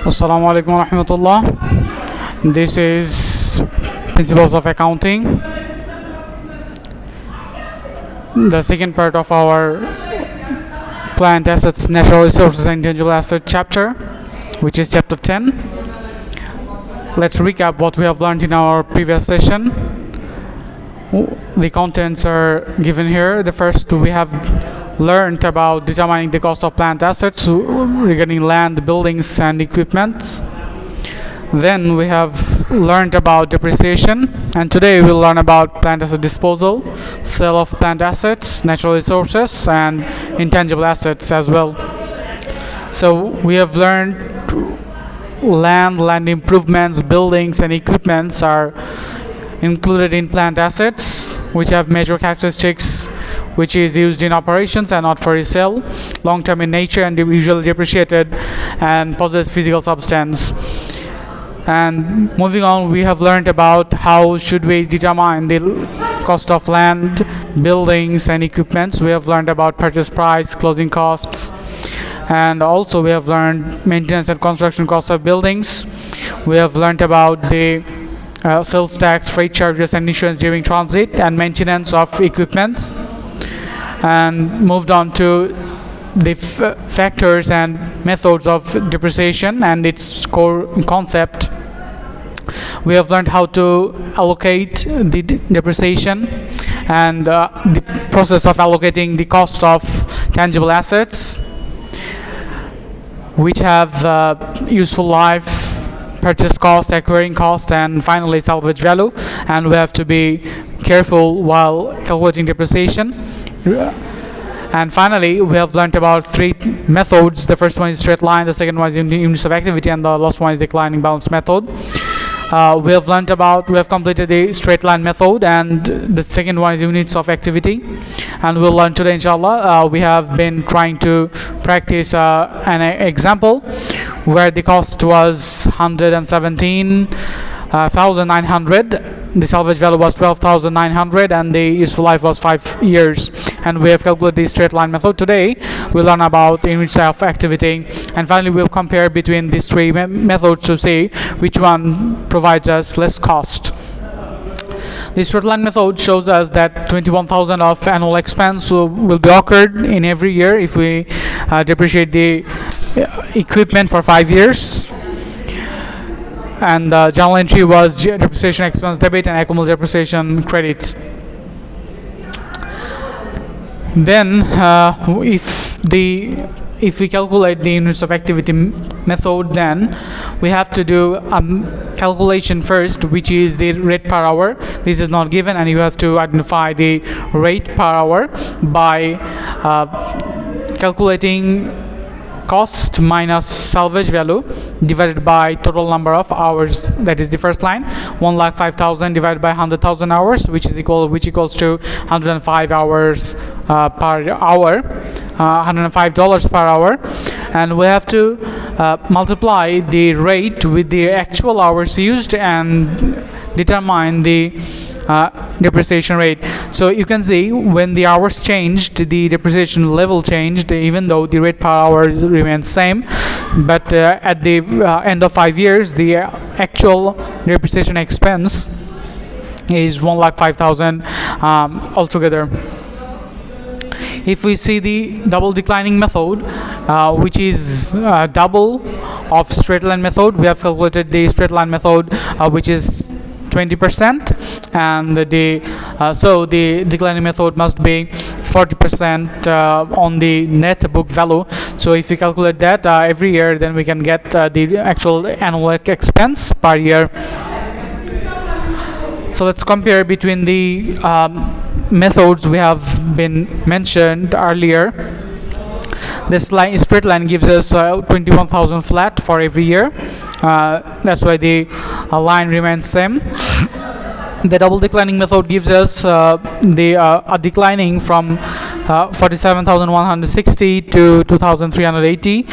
Assalamu alaikum wa rahmatullah. This is Principles of Accounting, the second part of our Plant Assets, Natural Resources and Intangible Assets chapter, which is chapter 10. Let's recap what we have learned in our previous session. The contents are given here. The first, we have learned about determining the cost of plant assets regarding land, buildings, and equipment. Then we have learned about depreciation, and today we'll learn about plant asset disposal, sale of plant assets, natural resources, and intangible assets as well. So we have learned land improvements, buildings, and equipments are included in plant assets, which have major characteristics, which is used in operations and not for resale, long-term in nature, and usually depreciated and possess physical substance. And moving on, we have learned about how should we determine the cost of land, buildings, and equipments. We have learned about purchase price, closing costs, and also we have learned maintenance and construction costs of buildings. We have learned about the sales tax, freight charges, and insurance during transit, and maintenance of equipments, and moved on to the factors and methods of depreciation and its core concept. We have learned how to allocate the depreciation and the process of allocating the cost of tangible assets, which have useful life, purchase cost, acquiring cost, and finally salvage value. And we have to be careful while calculating depreciation. And finally, we have learned about three methods. The first one is straight line, the second one is units of activity, and the last one is declining balance method. We have completed the straight line method, and the second one is units of activity, and we'll learn today, inshallah. We have been trying to practice an example where the cost was 117,900, the salvage value was 12,900, and the useful life was 5 years. And we have calculated the straight line method. Today we'll learn about the units of activity, and finally we'll compare between these three methods to see which one provides us less cost. The straight line method shows us that 21,000 of annual expense will be occurred in every year if we depreciate the equipment for 5 years. And the journal entry was depreciation expense debit and accumulated depreciation credits. Then if we calculate the units of activity method, then we have to do a calculation first, which is the rate per hour. This is not given, and you have to identify the rate per hour by calculating cost minus salvage value divided by total number of hours. That is the first line, 105,000 divided by 100,000 hours, which equals to 105 hours per hour, $105 per hour. And we have to multiply the rate with the actual hours used and determine the depreciation rate. So you can see when the hours changed, the depreciation level changed, even though the rate per hour remains same. But at the end of 5 years, the actual depreciation expense is 105,000 altogether. If we see the double declining method, which is double of straight line method, we have calculated the straight line method, which is 20%, and so the declining method must be 40% on the net book value. So if we calculate that every year, then we can get the actual annual expense per year. So let's compare between the methods we have been mentioned earlier. This straight line gives us 21,000 flat for every year. That's why the line remains same. The double declining method gives us declining from 47,160 to 2,380,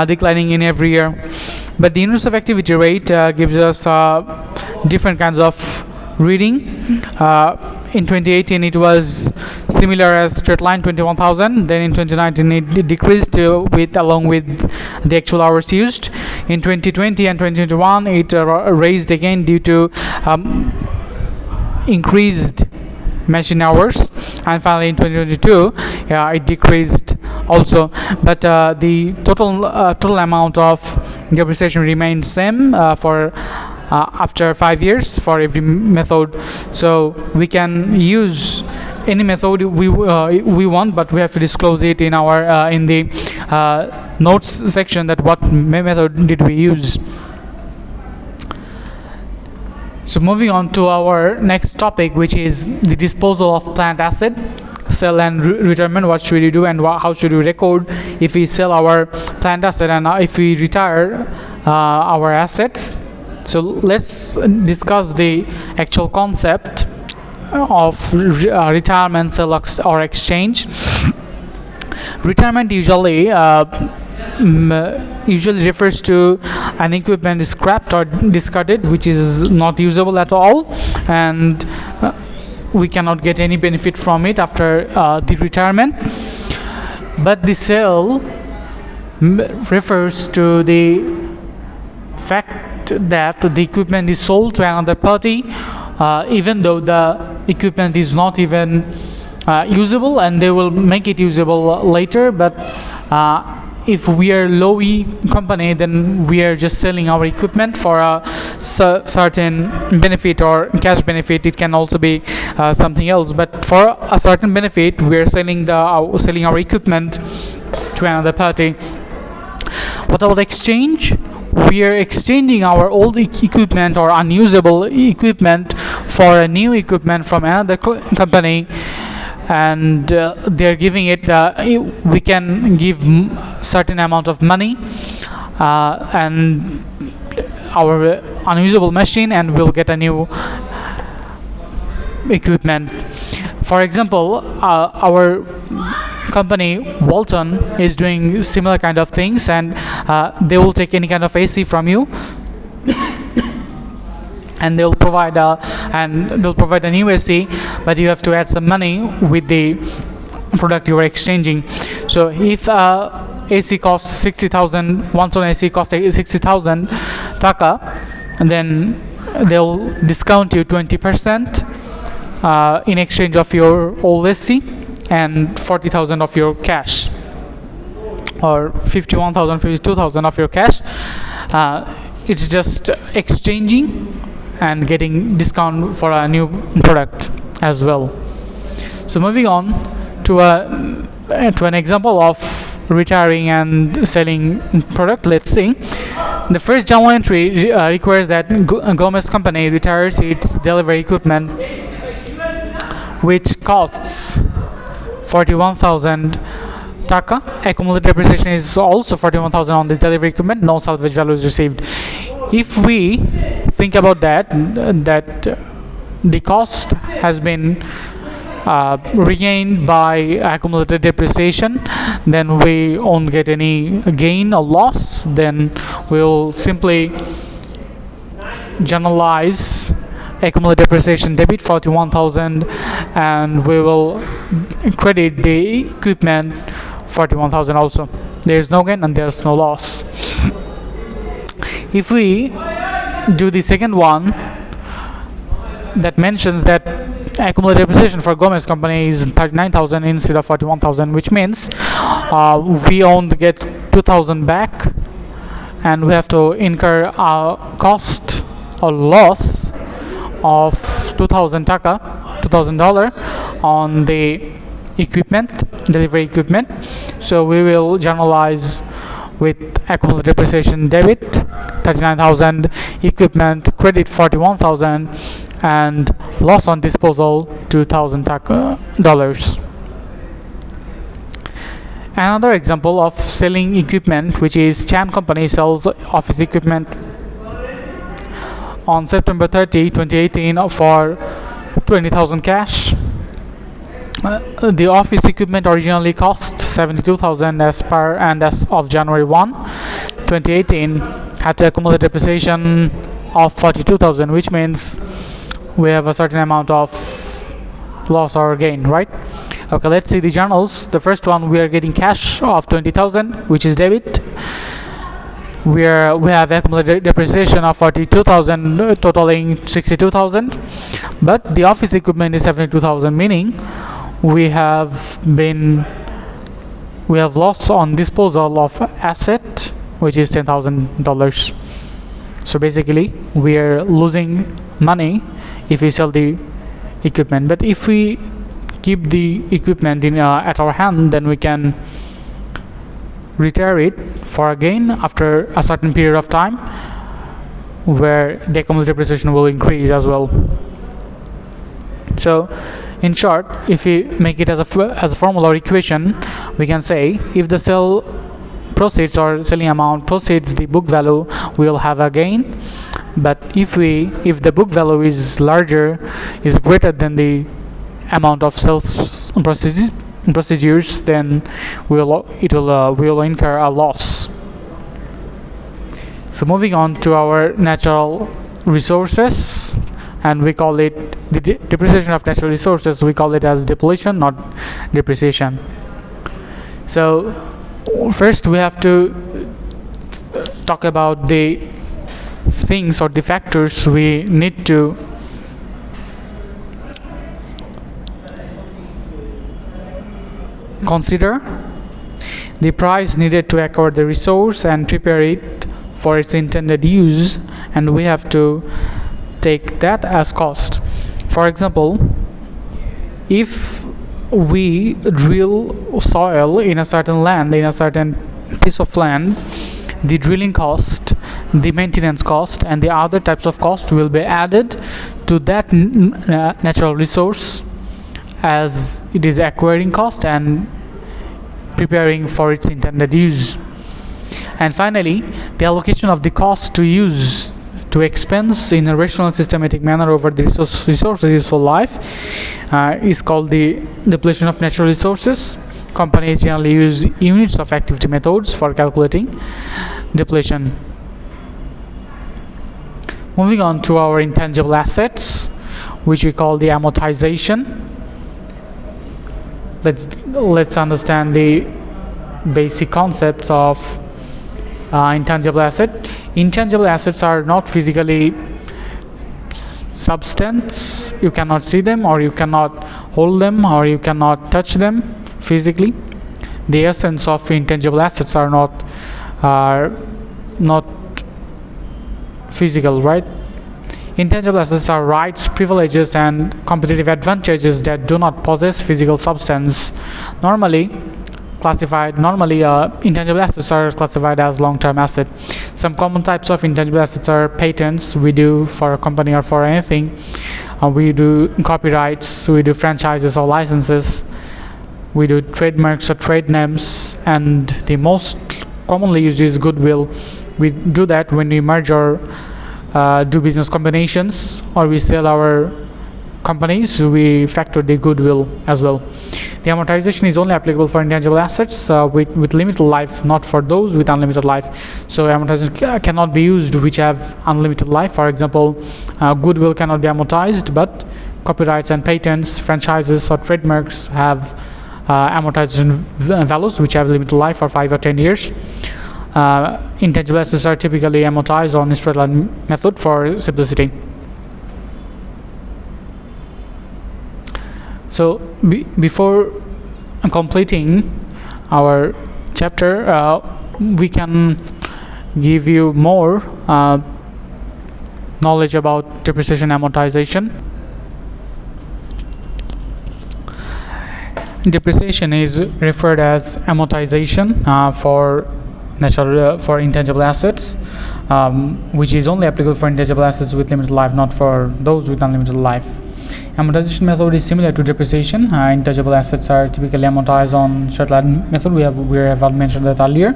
declining in every year. But the units of activity rate gives us different kinds of reading. In 2018 it was similar as straight line, 21,000. Then in 2019 it decreased along with the actual hours used. In 2020 and 2021, it raised again due to increased machine hours, and finally in 2022 it decreased also, but the total amount of depreciation remains same for after 5 years for every method. So we can use any method we want, but we have to disclose it in our in the notes section that what method did we use. So moving on to our next topic, which is the disposal of plant asset, sell and retirement. What should we do, and how should we record if we sell our plant asset and if we retire our assets? So let's discuss the actual concept of retirement, sell or exchange. Retirement usually refers to an equipment is scrapped or discarded which is not usable at all, and we cannot get any benefit from it after the retirement. But the sale refers to the fact that the equipment is sold to another party even though the equipment is not even usable, and they will make it usable later. But if we are low-E company, then we are just selling our equipment for a certain benefit or cash benefit. It can also be something else, but for a certain benefit, we are selling our equipment to another party. What about exchange? We are exchanging our old equipment or unusable equipment for a new equipment from another company, and they're giving it. We can give certain amount of money and our unusable machine, and we'll get a new equipment. For example, our company Walton is doing similar kind of things, and they will take any kind of AC from you and they'll provide a new AC, but you have to add some money with the product you are exchanging. So if AC costs 60,000, one ton AC costs 60,000 taka, and then they'll discount you 20% in exchange of your old AC and 40,000 of your cash, or 51,000, 52,000 of your cash. It's just exchanging and getting discount for a new product as well. So moving on to an example of retiring and selling product. Let's see. The first journal entry requires that Gomez company retires its delivery equipment, which costs 41,000 taka. Accumulated depreciation is also 41,000 on this delivery equipment. No salvage value is received. If we think about that the cost has been regained by accumulated depreciation, then we won't get any gain or loss. Then we'll simply generalize accumulated depreciation debit 41,000, and we will credit the equipment 41,000 also. There's no gain and there's no loss. If we do the second one that mentions that accumulated depreciation for Gomez company is 39,000 instead of 41,000, which means we only get 2,000 back, and we have to incur a cost or loss of 2,000 taka, $2,000 on the equipment, delivery equipment. So we will generalize with accumulated depreciation debit 39,000, equipment credit 41,000, and loss on disposal $2,000. Another example of selling equipment, which is Chan company sells office equipment on September 30, 2018 for 20,000 cash. The office equipment originally cost 72,000 as of January 1, 2018 had to accumulate depreciation of 42,000, which means we have a certain amount of loss or gain, right? Okay, let's see the journals. The first one, we are getting cash of 20,000, which is debit. where we have accumulated depreciation of 42,000, totaling 62,000, but the office equipment is 72,000, meaning we have lost on disposal of asset, which is $10,000. So basically we are losing money if we sell the equipment, but if we keep the equipment at our hand, then we can retire it for a gain after a certain period of time, where the accumulated depreciation will increase as well. So in short, if we make it as a formula or equation, we can say if the sale proceeds or selling amount proceeds the book value, we will have a gain. But if the book value is greater than the amount of sales procedures, then we will incur a loss. So moving on to our natural resources, and we call it the depreciation of natural resources. We call it as depletion, not depreciation. So first we have to talk about the things or the factors we need to consider: the price needed to acquire the resource and prepare it for its intended use, and we have to take that as cost. For example, if we drill soil in a certain land, in a certain piece of land, the drilling cost, the maintenance cost, and the other types of cost will be added to that natural resource, as it is acquiring cost and preparing for its intended use. And finally, the allocation of the cost to use to expense in a rational and systematic manner over the resource's useful life is called the depletion of natural resources. Companies generally use units of activity methods for calculating depletion. Moving on to our intangible assets, which we call the amortization. Let's understand the basic concepts of intangible asset. Intangible assets are not physically substance. You cannot see them, or you cannot hold them, or you cannot touch them physically. The essence of intangible assets are not physical, right? Intangible assets are rights, privileges, and competitive advantages that do not possess physical substance. Normally, intangible assets are classified as long-term assets. Some common types of intangible assets are patents, we do for a company or for anything. We do copyrights, we do franchises or licenses, we do trademarks or trade names, and the most commonly used is goodwill. We do that when we merge or do business combinations, or we sell our companies, we factor the goodwill as well. The amortization is only applicable for intangible assets with limited life, not for those with unlimited life. So amortization cannot be used which have unlimited life. For example, goodwill cannot be amortized, but copyrights and patents, franchises or trademarks have amortization values which have limited life for 5 or 10 years. Intangible assets are typically amortized on straight line method for simplicity. So before completing our chapter, we can give you more knowledge about depreciation and amortization. Depreciation is referred as amortization for intangible assets, which is only applicable for intangible assets with limited life, not for those with unlimited life. Amortization method is similar to depreciation. Intangible assets are typically amortized on straight line method. We have mentioned that earlier.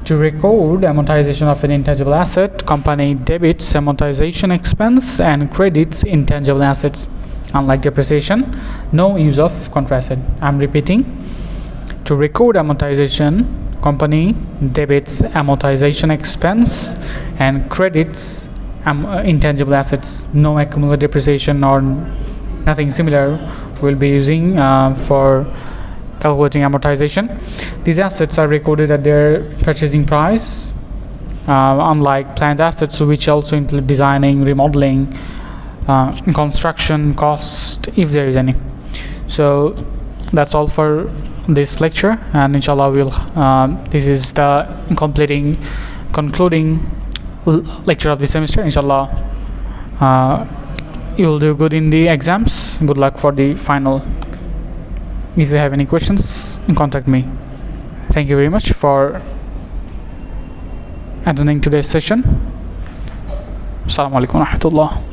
To record amortization of an intangible asset, company debits amortization expense and credits intangible assets. Unlike depreciation, no use of contra asset. I'm repeating. To record amortization, company debits amortization expense and credits intangible assets. No accumulated depreciation or nothing similar will be using for calculating amortization. These assets are recorded at their purchasing price unlike planned assets, which also include designing, remodeling, construction cost, if there is any. So that's all for this lecture, and inshallah this is the concluding lecture of the semester. Inshallah you will do good in the exams. Good luck for the final. If you have any questions, contact me. Thank you very much for attending today's session. Assalamu alaikum wa rahmatullah.